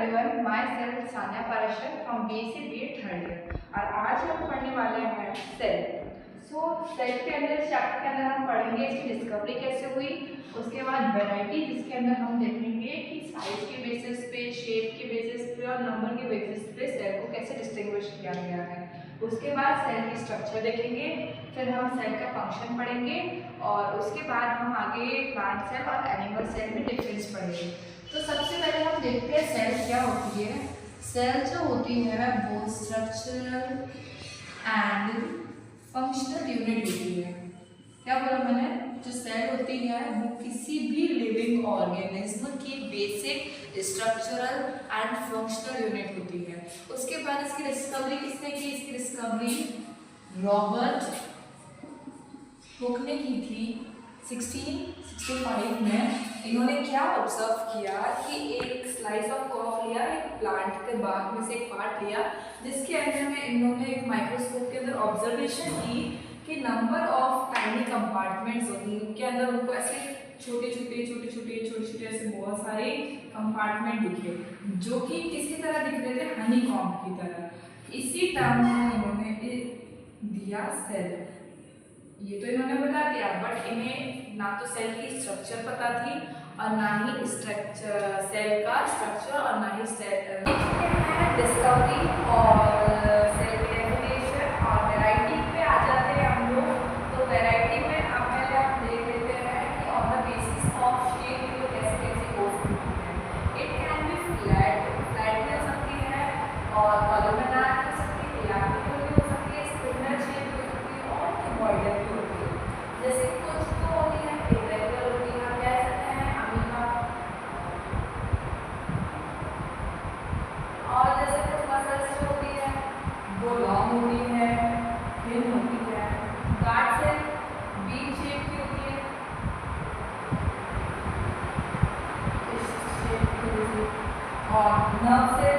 everyone, myself Sanya Parashar from BSc BA third year और आज हम पढ़ने वाले हैं सेल। सेल के अंदर चैप्टर के अंदर हम पढ़ेंगे इसकी डिस्कवरी कैसे हुई, उसके बाद वैरायटी जिसके अंदर हम देखेंगे कि साइज के बेसिस पे, शेप के बेसिस पे और नंबर के बेसिस पे सेल को कैसे डिस्टिंग्विश किया गया है। उसके बाद सेल की स्ट्रक्चर देखेंगे, फिर हम सेल का फंक्शन पढ़ेंगे और उसके बाद हम आगे प्लांट सेल और एनिमल सेल में डिफरेंस पढ़ेंगे। तो सबसे पहले हम देखते हैं सेल क्या होती है। सेल जो होती है वो स्ट्रक्चरल एंड फंक्शनल यूनिट होती है। क्या बोला मैंने? जो सेल होती है वो किसी भी लिविंग ऑर्गेनिज्म की basic structural and functional unit होती है। उसके बाद इसकी डिस्कवरी किसने की? इसकी डिस्कवरी रॉबर्ट हुक ने की थी 1665 में। इन्होंने क्या ऑब्जर्व किया कि एक स्लाइस ऑफ कॉफ लिया, एक प्लांट के बाग में से एक पार्ट लिया, जिसके अंदर में इन्होंने एक माइक्रोस्कोप के अंदर ऑब्जर्वेशन की कि नंबर ऑफ टाइनी कंपार्टमेंट्स होती हैं उनके अंदर। उनको ऐसे छोटे छोटे ऐसे बहुत सारे कंपार्टमेंट दिखे जो कि किसकी तरह दिख रहे थे? हनी कॉम्ब की तरह। इसी टर्म में इन्होंने दिया सेल। ये तो इन्होंने बता दिया, बट इन्हें ना तो सेल की स्ट्रक्चर पता थी और ना ही सेल का स्ट्रक्चर और ना ही सेल डिस्कवरी और सेल की एवोल्यूशन और वैरायटी पे आ जाते हैं हम लोग। तो वैरायटी में अब पहले हम देख लेते हैं कि on the basis of shape तो कैसे कैसे हो सकती है। इट कैन बी फ्लैट भी हो सकती है और कॉलमनार हो सकती है, पिरामिडल भी हो सकती है, स्पिंडल शेप भी हो सकती है और क्यूबॉइडल भी होती है। जैसे कुछ तो होती है इरेगुलर होती है, हम कह सकते हैं अमीबा, और जैसे कुछ मसल्स जो होती है वो लॉन्ग होती है, थिन होती है। गार्ड सेल बीन शेप की होती है, इस शेप की होती है। और नर्व सेल